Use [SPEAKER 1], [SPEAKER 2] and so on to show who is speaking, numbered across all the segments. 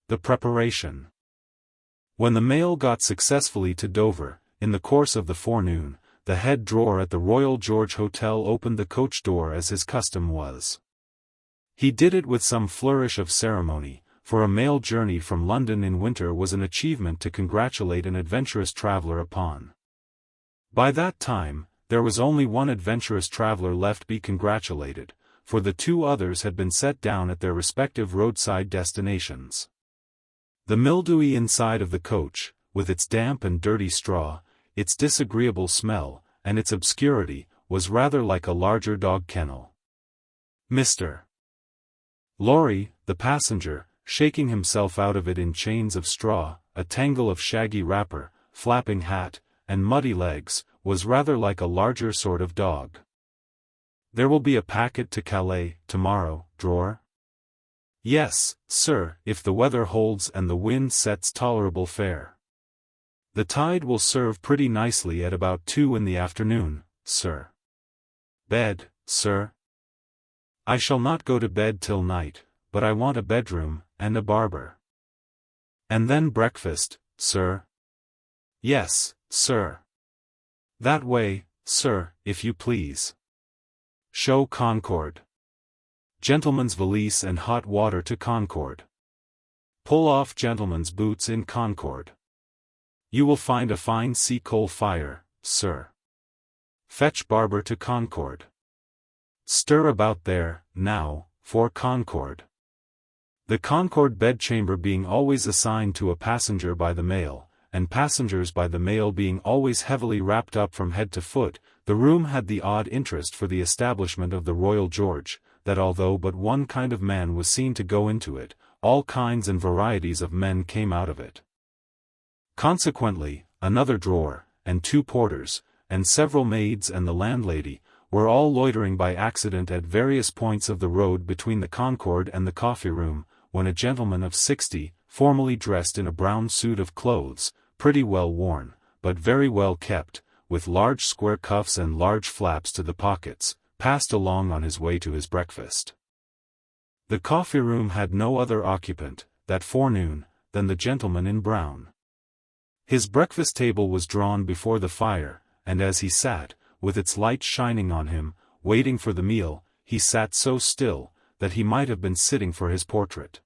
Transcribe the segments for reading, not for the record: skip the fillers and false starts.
[SPEAKER 1] The preparation. When the mail got successfully to Dover, in the course of the forenoon, the head drawer at the Royal George Hotel opened the coach door as his custom was. He did it with some flourish of ceremony, for a mail journey from London in winter was an achievement to congratulate an adventurous traveller upon. By that time, there was only one adventurous traveller left be congratulated, for the two others had been set down at their respective roadside destinations. The mildewy inside of the coach, with its damp and dirty straw, its disagreeable smell, and its obscurity, was rather like a larger dog kennel. Mr. Lorry, the passenger, shaking himself out of it in chains of straw, a tangle of shaggy wrapper, flapping hat, and muddy legs, was rather like a larger sort of dog. "There will be a packet to Calais, tomorrow, drawer?" "Yes, sir, if the weather holds and the wind sets tolerable fair. The tide will serve pretty nicely at about 2 in the afternoon, sir." "Bed, sir?" "I shall not go to bed till night, but I want a bedroom, and a barber." "And then breakfast, sir?" "Yes, sir." "That way, sir, if you please." "Show Concord." "Gentleman's valise and hot water to Concord." "Pull off gentleman's boots in Concord." "You will find a fine sea coal fire, sir." "Fetch barber to Concord." "Stir about there, now, for Concord." The Concord bedchamber being always assigned to a passenger by the mail, and passengers by the mail being always heavily wrapped up from head to foot, the room had the odd interest for the establishment of the Royal George, that although but one kind of man was seen to go into it, all kinds and varieties of men came out of it. Consequently, another drawer, and 2 porters, and several maids and the landlady, were all loitering by accident at various points of the road between the Concord and the coffee-room, when a gentleman of 60, formally dressed in a brown suit of clothes, pretty well worn, but very well kept, with large square cuffs and large flaps to the pockets, passed along on his way to his breakfast. The coffee-room had no other occupant, that forenoon, than the gentleman in brown. His breakfast table was drawn before the fire, and as he sat, with its light shining on him, waiting for the meal, he sat so still, that he might have been sitting for his portrait.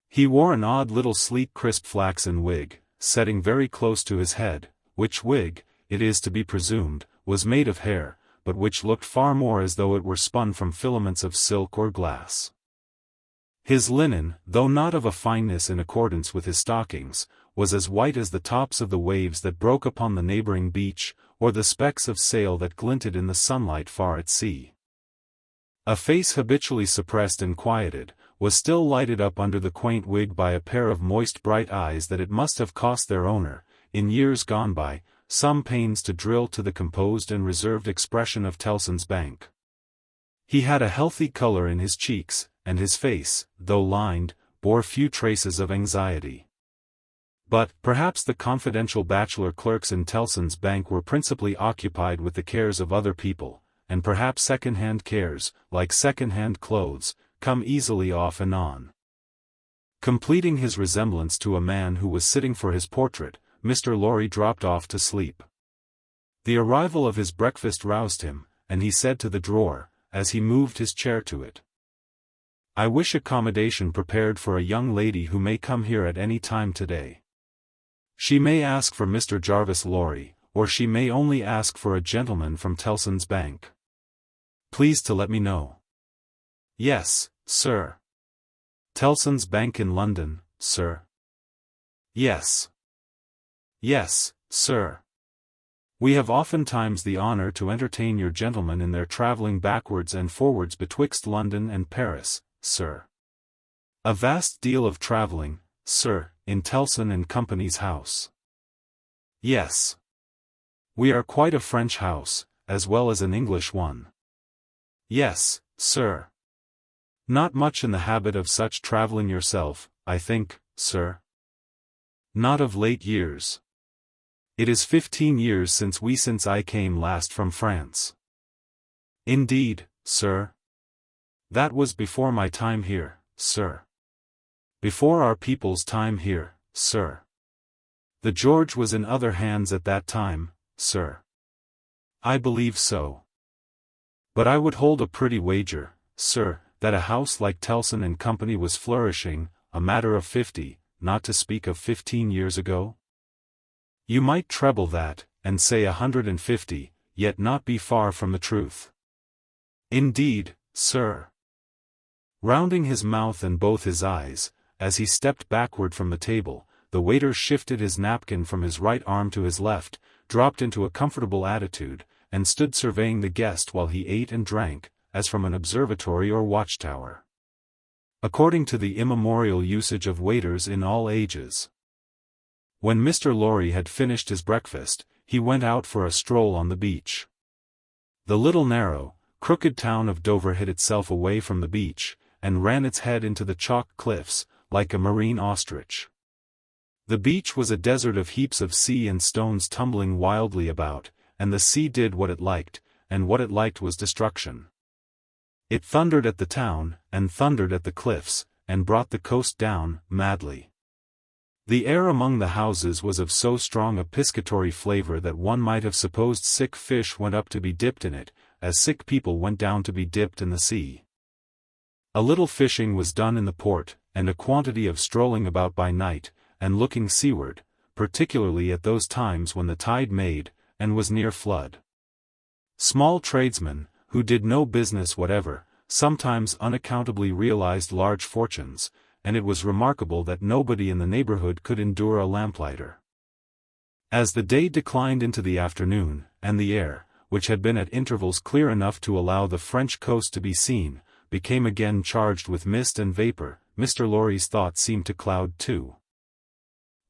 [SPEAKER 1] He wore an odd little sleek crisp flaxen wig, setting very close to his head, which wig, it is to be presumed, was made of hair, but which looked far more as though it were spun from filaments of silk or glass. His linen, though not of a fineness in accordance with his stockings, was as white as the tops of the waves that broke upon the neighboring beach, or the specks of sail that glinted in the sunlight far at sea. A face habitually suppressed and quieted, was still lighted up under the quaint wig by a pair of moist bright eyes that it must have cost their owner, in years gone by, some pains to drill to the composed and reserved expression of Tellson's Bank. He had a healthy color in his cheeks, and his face, though lined, bore few traces of anxiety. But, perhaps the confidential bachelor clerks in Tellson's Bank were principally occupied with the cares of other people, and perhaps second-hand cares, like second-hand clothes, come easily off and on. Completing his resemblance to a man who was sitting for his portrait, Mr. Lorry dropped off to sleep. The arrival of his breakfast roused him, and he said to the drawer, as he moved his chair to it, "I wish accommodation prepared for a young lady who may come here at any time today. She may ask for Mr. Jarvis Lorry, or she may only ask for a gentleman from Tellson's Bank. Please to let me know." "Yes, sir." "Tellson's Bank in London, sir?" "Yes." "Yes, sir. We have oftentimes the honour to entertain your gentlemen in their travelling backwards and forwards betwixt London and Paris, sir. A vast deal of travelling, sir, in Tellson and Company's house." "Yes. We are quite a French house, as well as an English one." "Yes, sir. Not much in the habit of such travelling yourself, I think, sir?" "Not of late years. It is 15 years since I came last from France." "Indeed, sir? That was before my time here, sir." Before our people's time here, sir. The George was in other hands at that time, sir. I believe so. But I would hold a pretty wager, sir, that a house like Tellson and Company was flourishing, a matter of 50, not to speak of 15 years ago. You might treble that, and say 150, yet not be far from the truth. Indeed, sir. Rounding his mouth and both his eyes, as he stepped backward from the table, the waiter shifted his napkin from his right arm to his left, dropped into a comfortable attitude, and stood surveying the guest while he ate and drank, as from an observatory or watchtower. According to the immemorial usage of waiters in all ages. When Mr. Lorry had finished his breakfast, he went out for a stroll on the beach. The little narrow, crooked town of Dover hid itself away from the beach, and ran its head into the chalk cliffs, like a marine ostrich. The beach was a desert of heaps of sea and stones tumbling wildly about, and the sea did what it liked, and what it liked was destruction. It thundered at the town, and thundered at the cliffs, and brought the coast down, madly. The air among the houses was of so strong a piscatory flavor that one might have supposed sick fish went up to be dipped in it, as sick people went down to be dipped in the sea. A little fishing was done in the port, and a quantity of strolling about by night, and looking seaward, particularly at those times when the tide made, and was near flood. Small tradesmen, who did no business whatever, sometimes unaccountably realized large fortunes, and it was remarkable that nobody in the neighborhood could endure a lamplighter. As the day declined into the afternoon, and the air, which had been at intervals clear enough to allow the French coast to be seen, became again charged with mist and vapor, Mr. Lorry's thoughts seemed to cloud too.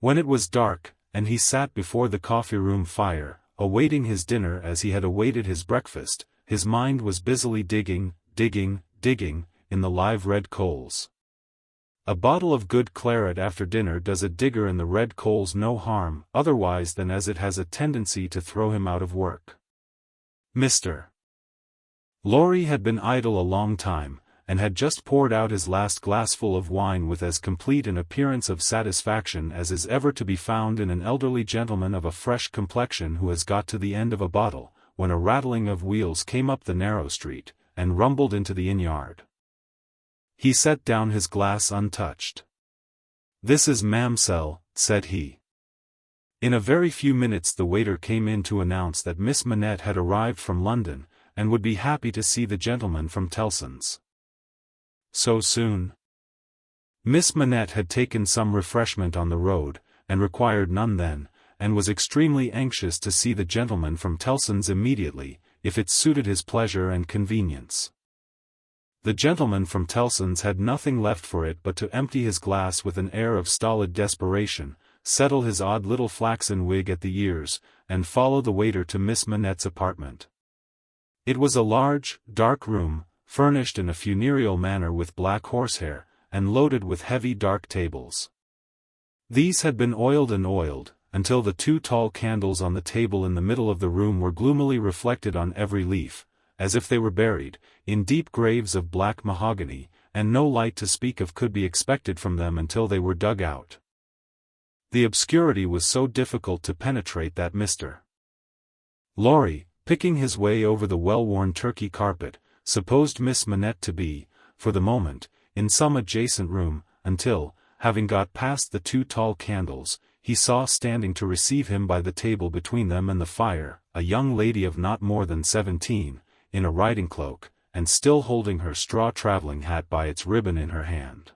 [SPEAKER 1] When it was dark, and he sat before the coffee-room fire, awaiting his dinner as he had awaited his breakfast, his mind was busily digging, in the live red coals. A bottle of good claret after dinner does a digger in the red coals no harm, otherwise than as it has a tendency to throw him out of work. Mr. Lorry had been idle a long time, and had just poured out his last glassful of wine with as complete an appearance of satisfaction as is ever to be found in an elderly gentleman of a fresh complexion who has got to the end of a bottle, when a rattling of wheels came up the narrow street, and rumbled into the inn-yard. He set down his glass untouched. "This is Mamselle," said he. In a very few minutes the waiter came in to announce that Miss Manette had arrived from London, and would be happy to see the gentleman from Tellson's. So soon? Miss Manette had taken some refreshment on the road, and required none then, and was extremely anxious to see the gentleman from Tellson's immediately, if it suited his pleasure and convenience. The gentleman from Tellson's had nothing left for it but to empty his glass with an air of stolid desperation, settle his odd little flaxen wig at the ears, and follow the waiter to Miss Manette's apartment. It was a large, dark room, furnished in a funereal manner with black horsehair, and loaded with heavy dark tables. These had been oiled and oiled, until the two tall candles on the table in the middle of the room were gloomily reflected on every leaf, as if they were buried, in deep graves of black mahogany, and no light to speak of could be expected from them until they were dug out. The obscurity was so difficult to penetrate that Mr. Lorry, picking his way over the well-worn Turkey carpet, supposed Miss Manette to be, for the moment, in some adjacent room, until, having got past the two tall candles, he saw standing to receive him by the table between them and the fire, a young lady of not more than 17, in a riding cloak, and still holding her straw travelling hat by its ribbon in her hand.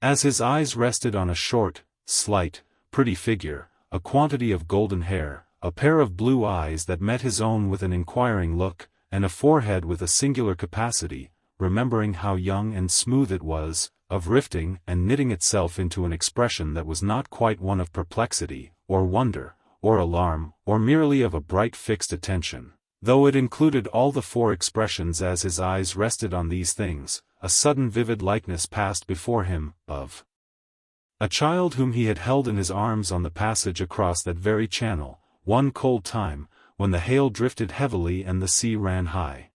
[SPEAKER 1] As his eyes rested on a short, slight, pretty figure, a quantity of golden hair, a pair of blue eyes that met his own with an inquiring look, and a forehead with a singular capacity, remembering how young and smooth it was, of rifting and knitting itself into an expression that was not quite one of perplexity, or wonder, or alarm, or merely of a bright fixed attention, though it included all the four expressions. As his eyes rested on these things, a sudden vivid likeness passed before him, of a child whom he had held in his arms on the passage across that very channel, one cold time, when the hail drifted heavily and the sea ran high.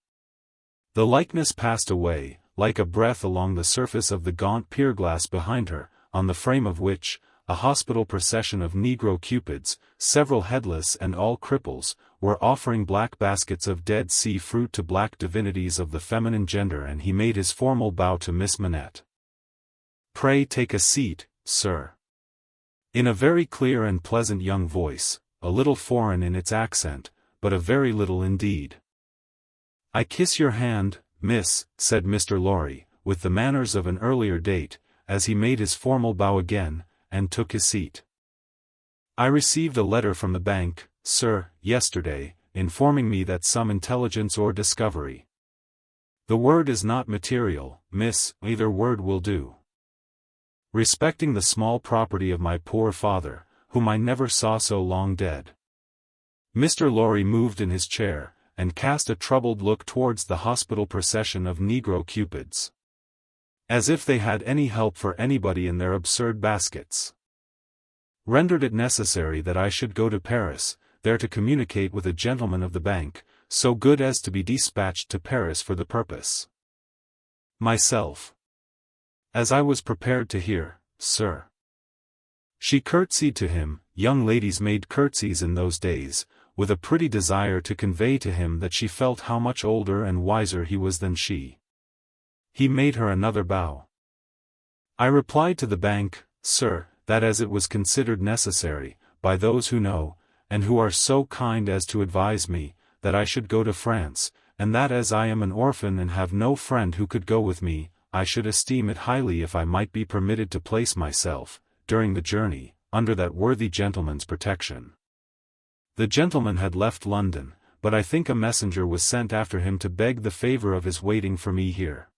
[SPEAKER 1] The likeness passed away, like a breath along the surface of the gaunt pier-glass behind her, on the frame of which, a hospital procession of Negro cupids, several headless and all cripples, were offering black baskets of Dead Sea fruit to black divinities of the feminine gender, and he made his formal bow to Miss Manette. "Pray take a seat, sir." In a very clear and pleasant young voice, a little foreign in its accent, but a very little indeed. "I kiss your hand, miss," said Mr. Lorry, with the manners of an earlier date, as he made his formal bow again, and took his seat. "I received a letter from the bank, sir, yesterday, informing me that some intelligence or discovery. The word is not material, miss, either word will do. Respecting the small property of my poor father, whom I never saw so long dead." Mr. Lorry moved in his chair, and cast a troubled look towards the hospital procession of Negro cupids. As if they had any help for anybody in their absurd baskets. "Rendered it necessary that I should go to Paris, there to communicate with a gentleman of the bank, so good as to be dispatched to Paris for the purpose. Myself. As I was prepared to hear, sir." She curtsied to him. Young ladies made curtsies in those days, with a pretty desire to convey to him that she felt how much older and wiser he was than she. He made her another bow. "I replied to the bank, sir, that as it was considered necessary, by those who know, and who are so kind as to advise me, that I should go to France, and that as I am an orphan and have no friend who could go with me, I should esteem it highly if I might be permitted to place myself, during the journey, under that worthy gentleman's protection." The gentleman had left London, but I think a messenger was sent after him to beg the favor of his waiting for me here.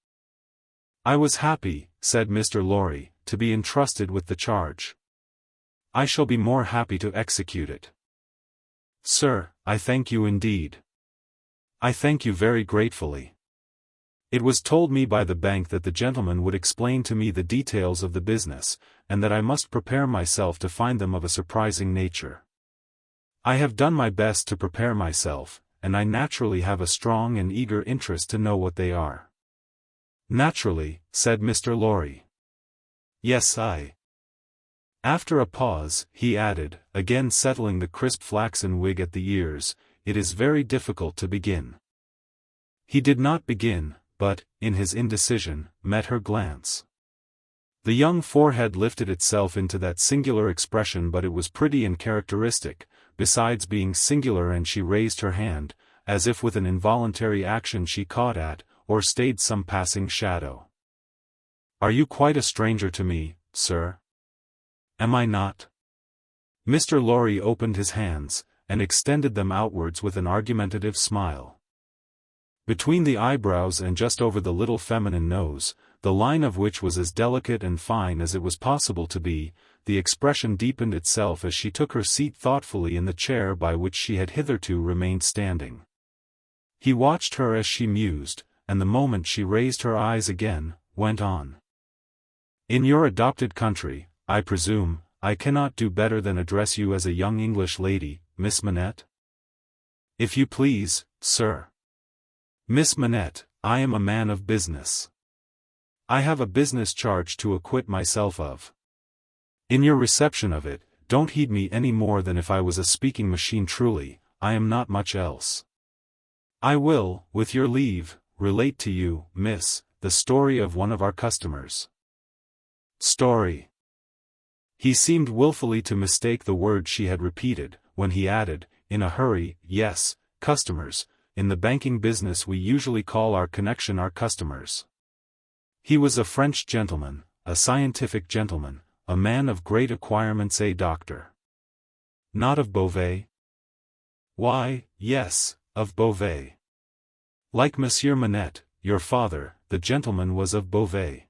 [SPEAKER 1] "I was happy," said Mr. Lorry, "to be entrusted with the charge. I shall be more happy to execute it. Sir, I thank you indeed. I thank you very gratefully. It was told me by the bank that the gentleman would explain to me the details of the business, and that I must prepare myself to find them of a surprising nature. I have done my best to prepare myself, and I naturally have a strong and eager interest to know what they are." "Naturally," said Mr. Lorry. "Yes, I." After a pause, he added, again settling the crisp flaxen wig at the ears, "It is very difficult to begin." He did not begin, but, in his indecision, met her glance. The young forehead lifted itself into that singular expression, but it was pretty and characteristic, besides being singular, and she raised her hand, as if with an involuntary action she caught at, or stayed some passing shadow. "Are you quite a stranger to me, sir? Am I not?" Mr. Lorry opened his hands, and extended them outwards with an argumentative smile. Between the eyebrows and just over the little feminine nose, the line of which was as delicate and fine as it was possible to be, the expression deepened itself as she took her seat thoughtfully in the chair by which she had hitherto remained standing. He watched her as she mused, and the moment she raised her eyes again, went on. "In your adopted country, I presume, I cannot do better than address you as a young English lady, Miss Manette?" "If you please, sir." "Miss Manette, I am a man of business. I have a business charge to acquit myself of. In your reception of it, don't heed me any more than if I was a speaking machine. Truly, I am not much else. I will, with your leave, relate to you, miss, the story of one of our customers." "Story." He seemed wilfully to mistake the word she had repeated, when he added, in a hurry, "Yes, customers. In the banking business we usually call our connection our customers." He was a French gentleman, a scientific gentleman, a man of great acquirements, a doctor. "Not of Beauvais?" "Why, yes, of Beauvais. Like Monsieur Manette, your father, the gentleman was of Beauvais.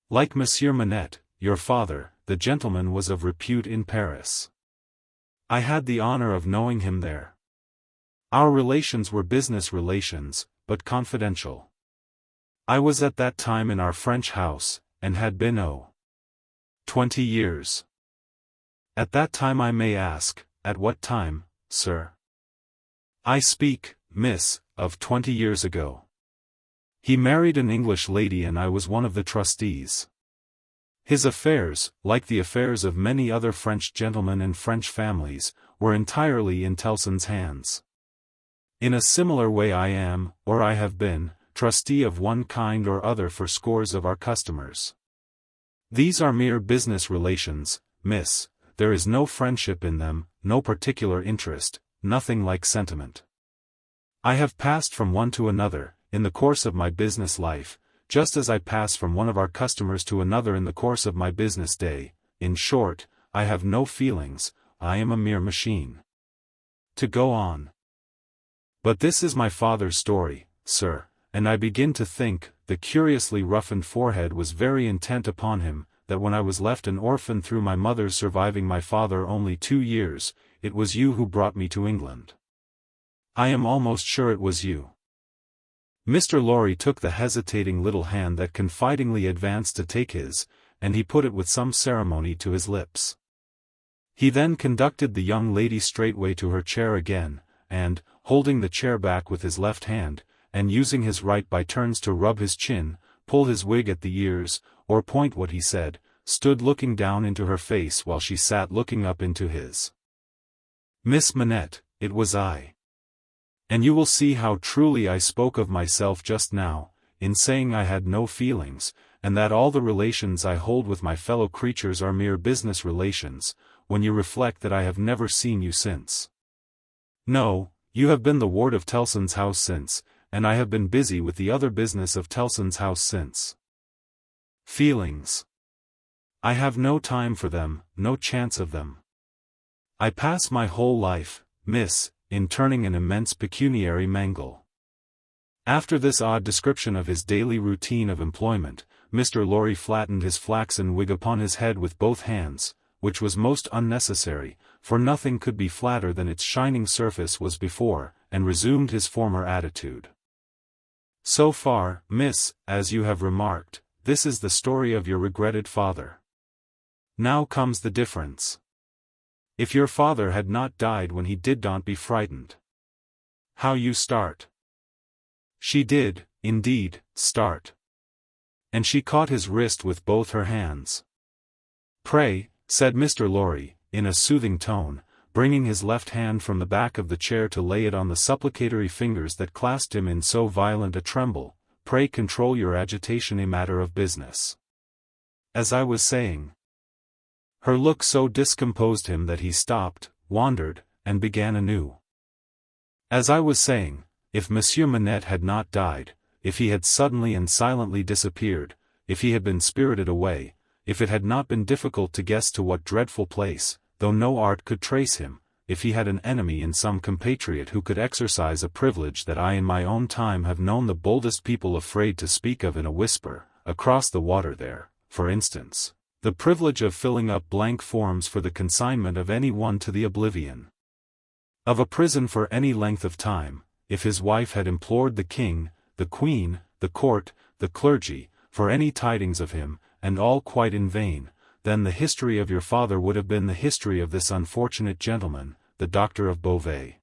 [SPEAKER 1] Like Monsieur Manette, your father, the gentleman was of repute in Paris. I had the honor of knowing him there. Our relations were business relations, but confidential. I was at that time in our French house, and had been 20 years. At that time I may ask, at what time, sir? I speak, miss, of 20 years ago. He married an English lady and I was one of the trustees. His affairs, like the affairs of many other French gentlemen and French families, were entirely in Tellson's hands. In a similar way I am, or I have been, trustee of one kind or other for scores of our customers. These are mere business relations, miss, there is no friendship in them, no particular interest, nothing like sentiment. I have passed from one to another, in the course of my business life, just as I pass from one of our customers to another in the course of my business day. In short, I have no feelings, I am a mere machine. To go on. But this is my father's story, sir, and I begin to think, the curiously roughened forehead was very intent upon him, that when I was left an orphan through my mother's surviving my father only 2 years, it was you who brought me to England. I am almost sure it was you. Mr. Lorry took the hesitating little hand that confidingly advanced to take his, and he put it with some ceremony to his lips. He then conducted the young lady straightway to her chair again, and, holding the chair back with his left hand, and using his right by turns to rub his chin, pull his wig at the ears, or point what he said, stood looking down into her face while she sat looking up into his. Miss Manette, it was I. And you will see how truly I spoke of myself just now, in saying I had no feelings, and that all the relations I hold with my fellow creatures are mere business relations, when you reflect that I have never seen you since. No, you have been the ward of Tellson's house since, and I have been busy with the other business of Tellson's house since. Feelings. I have no time for them, no chance of them. I pass my whole life, miss, in turning an immense pecuniary mangle. After this odd description of his daily routine of employment, Mr. Lorry flattened his flaxen wig upon his head with both hands, which was most unnecessary, for nothing could be flatter than its shining surface was before, and resumed his former attitude. So far, miss, as you have remarked, this is the story of your regretted father. Now comes the difference. If your father had not died when he did, don't be frightened. How you start. She did, indeed, start. And she caught his wrist with both her hands. Pray, said Mr. Lorry, in a soothing tone, bringing his left hand from the back of the chair to lay it on the supplicatory fingers that clasped him in so violent a tremble, pray control your agitation, a matter of business. As I was saying. Her look so discomposed him that he stopped, wandered, and began anew. As I was saying, if Monsieur Manette had not died, if he had suddenly and silently disappeared, if he had been spirited away, if it had not been difficult to guess to what dreadful place, though no art could trace him, if he had an enemy in some compatriot who could exercise a privilege that I in my own time have known the boldest people afraid to speak of in a whisper, across the water there, for instance, the privilege of filling up blank forms for the consignment of any one to the oblivion of a prison for any length of time, if his wife had implored the king, the queen, the court, the clergy, for any tidings of him, and all quite in vain, then the history of your father would have been the history of this unfortunate gentleman, the doctor of Beauvais.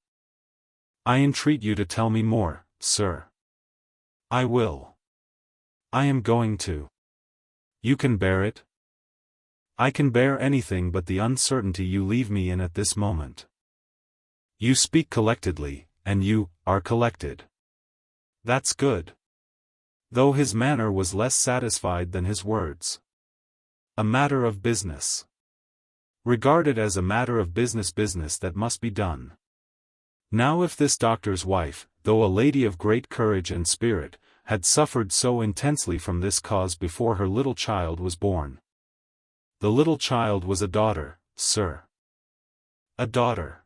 [SPEAKER 1] I entreat you to tell me more, sir. I will. I am going to. You can bear it? I can bear anything but the uncertainty you leave me in at this moment. You speak collectedly, and you are collected. That's good. Though his manner was less satisfied than his words. A matter of business. Regard it as a matter of business that must be done. Now if this doctor's wife, though a lady of great courage and spirit, had suffered so intensely from this cause before her little child was born. The little child was a daughter, sir. A daughter.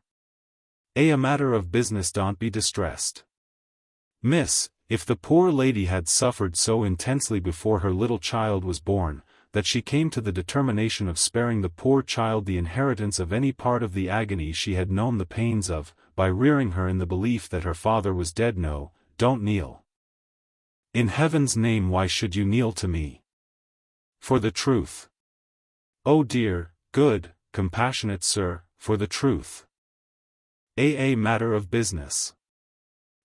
[SPEAKER 1] A matter of business, don't be distressed. Miss, if the poor lady had suffered so intensely before her little child was born, that she came to the determination of sparing the poor child the inheritance of any part of the agony she had known the pains of, by rearing her in the belief that her father was dead, no, don't kneel. In heaven's name, why should you kneel to me? For the truth. Oh dear, good, compassionate sir, for the truth. A matter of business.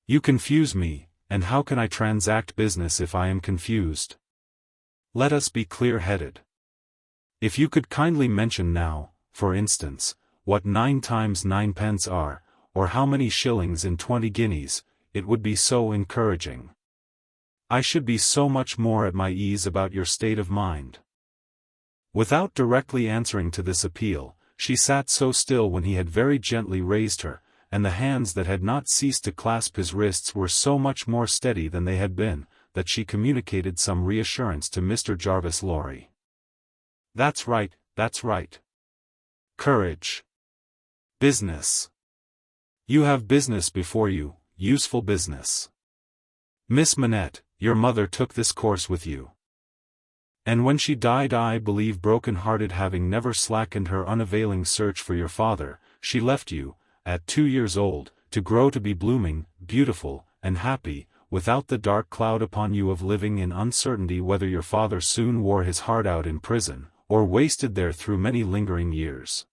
[SPEAKER 1] You confuse me, and how can I transact business if I am confused? Let us be clear-headed. If you could kindly mention now, for instance, what 9 times 9 pence are, or how many shillings in 20 guineas, it would be so encouraging. I should be so much more at my ease about your state of mind." Without directly answering to this appeal, she sat so still when he had very gently raised her, and the hands that had not ceased to clasp his wrists were so much more steady than they had been, that she communicated some reassurance to Mr. Jarvis Lorry. "That's right, that's right. Courage. Business. You have business before you, useful business. Miss Manette, your mother took this course with you. And when she died, I believe broken-hearted, having never slackened her unavailing search for your father, she left you, at 2 years old, to grow to be blooming, beautiful, and happy, without the dark cloud upon you of living in uncertainty whether your father soon wore his heart out in prison, or wasted there through many lingering years."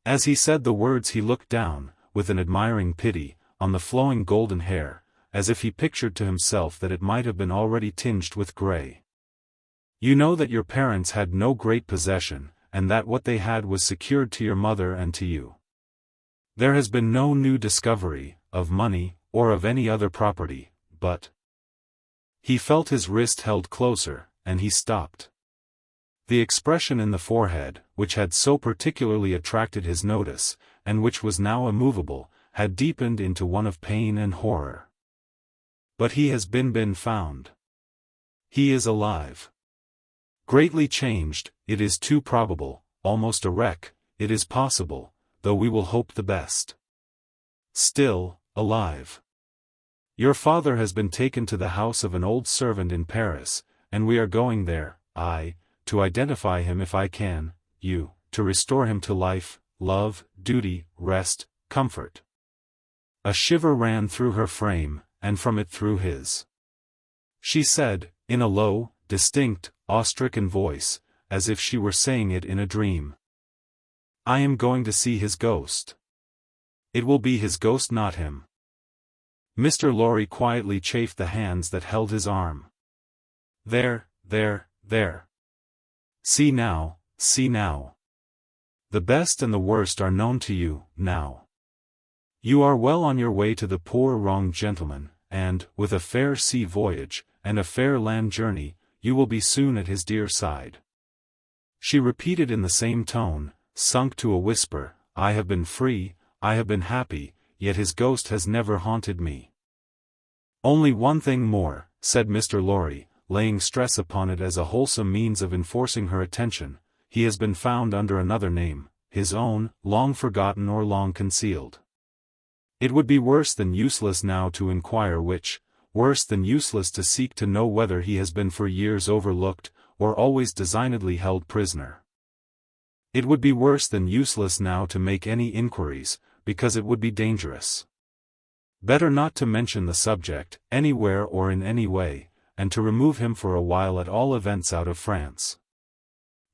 [SPEAKER 1] As he said the words he looked down, with an admiring pity, on the flowing golden hair, as if he pictured to himself that it might have been already tinged with grey. "You know that your parents had no great possession, and that what they had was secured to your mother and to you. There has been no new discovery, of money, or of any other property, but—" He felt his wrist held closer, and he stopped. The expression in the forehead, which had so particularly attracted his notice, and which was now immovable, had deepened into one of pain and horror. "But he has been found. He is alive. Greatly changed, it is too probable, almost a wreck, it is possible, though we will hope the best. Still, alive. Your father has been taken to the house of an old servant in Paris, and we are going there, I, to identify him if I can, you, to restore him to life, love, duty, rest, comfort." A shiver ran through her frame, and from it through his. She said, in a low, distinct, awe-stricken voice, as if she were saying it in a dream, "I am going to see his ghost. It will be his ghost, not him." Mr. Lorry quietly chafed the hands that held his arm. There. See now, see now. The best and the worst are known to you, now. You are well on your way to the poor wronged gentleman, and, with a fair sea voyage, and a fair land journey, you will be soon at his dear side." She repeated in the same tone, sunk to a whisper, "I have been free, I have been happy, yet his ghost has never haunted me." "Only one thing more," said Mr. Lorry, laying stress upon it as a wholesome means of enforcing her attention. "He has been found under another name, his own, long forgotten or long concealed. It would be worse than useless now to inquire which, worse than useless to seek to know whether he has been for years overlooked, or always designedly held prisoner. It would be worse than useless now to make any inquiries, because it would be dangerous. Better not to mention the subject, anywhere or in any way, and to remove him for a while at all events out of France.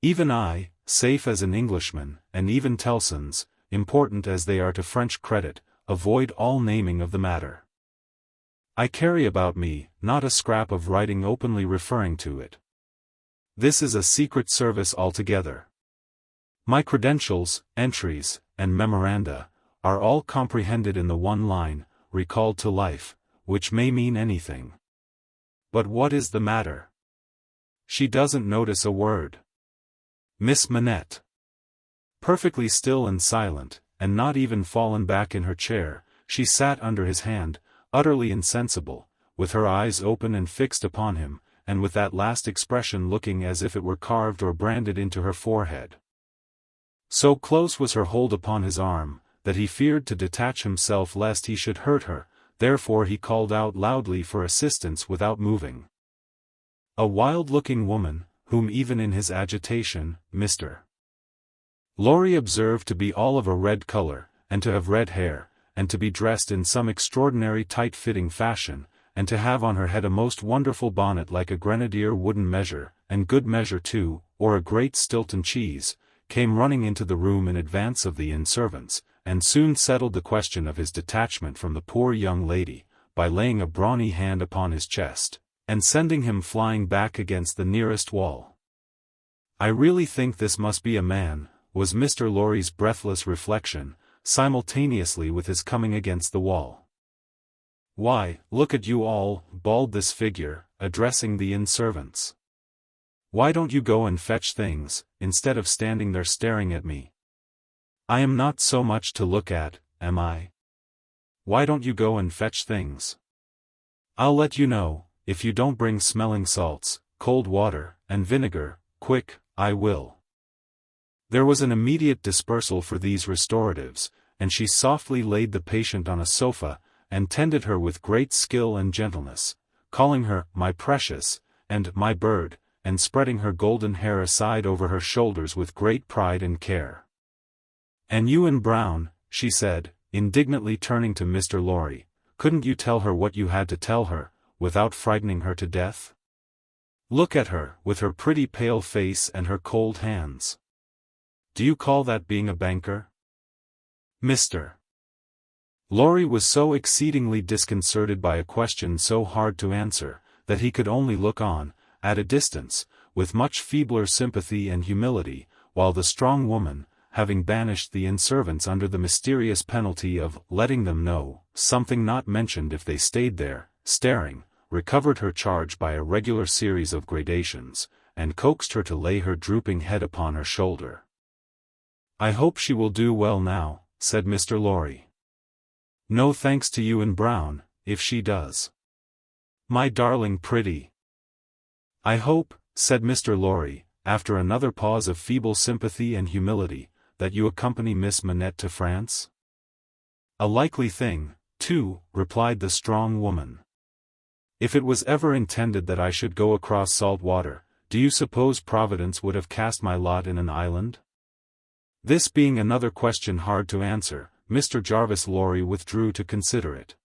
[SPEAKER 1] Even I, safe as an Englishman, and even Tellson's, important as they are to French credit, avoid all naming of the matter. I carry about me, not a scrap of writing openly referring to it. This is a secret service altogether. My credentials, entries, and memoranda, are all comprehended in the one line, recalled to life, which may mean anything. But what is the matter? She doesn't notice a word. Miss Manette. Perfectly still and silent, and not even fallen back in her chair, she sat under his hand, utterly insensible, with her eyes open and fixed upon him, and with that last expression looking as if it were carved or branded into her forehead. So close was her hold upon his arm, that he feared to detach himself lest he should hurt her, therefore he called out loudly for assistance without moving. A wild-looking woman, whom even in his agitation, Mr. Lorry observed to be all of a red color, and to have red hair, and to be dressed in some extraordinary tight-fitting fashion, and to have on her head a most wonderful bonnet like a grenadier wooden measure, and good measure too, or a great Stilton cheese, came running into the room in advance of the inn servants, and soon settled the question of his detachment from the poor young lady, by laying a brawny hand upon his chest, and sending him flying back against the nearest wall. "I really think this must be a man," was Mr. Lorry's breathless reflection, simultaneously with his coming against the wall. "Why, look at you all," bawled this figure, addressing the inn-servants. "Why don't you go and fetch things, instead of standing there staring at me? I am not so much to look at, am I? Why don't you go and fetch things? I'll let you know, if you don't bring smelling salts, cold water, and vinegar, quick, I will." There was an immediate dispersal for these restoratives, and she softly laid the patient on a sofa, and tended her with great skill and gentleness, calling her, "my precious," and "my bird," and spreading her golden hair aside over her shoulders with great pride and care. "And you in brown," she said, indignantly turning to Mr. Lorry, "couldn't you tell her what you had to tell her, without frightening her to death? Look at her, with her pretty pale face and her cold hands. Do you call that being a banker?" Mr. Lorry was so exceedingly disconcerted by a question so hard to answer, that he could only look on, at a distance, with much feebler sympathy and humility, while the strong woman, having banished the inn-servants under the mysterious penalty of letting them know something not mentioned if they stayed there, staring, recovered her charge by a regular series of gradations, and coaxed her to lay her drooping head upon her shoulder. "I hope she will do well now," said Mr. Lorry. "No thanks to you in brown, if she does. My darling pretty." "I hope," said Mr. Lorry, after another pause of feeble sympathy and humility, "that you accompany Miss Manette to France?" "A likely thing, too," replied the strong woman. "If it was ever intended that I should go across salt water, do you suppose Providence would have cast my lot in an island?" This being another question hard to answer, Mr. Jarvis Lorry withdrew to consider it.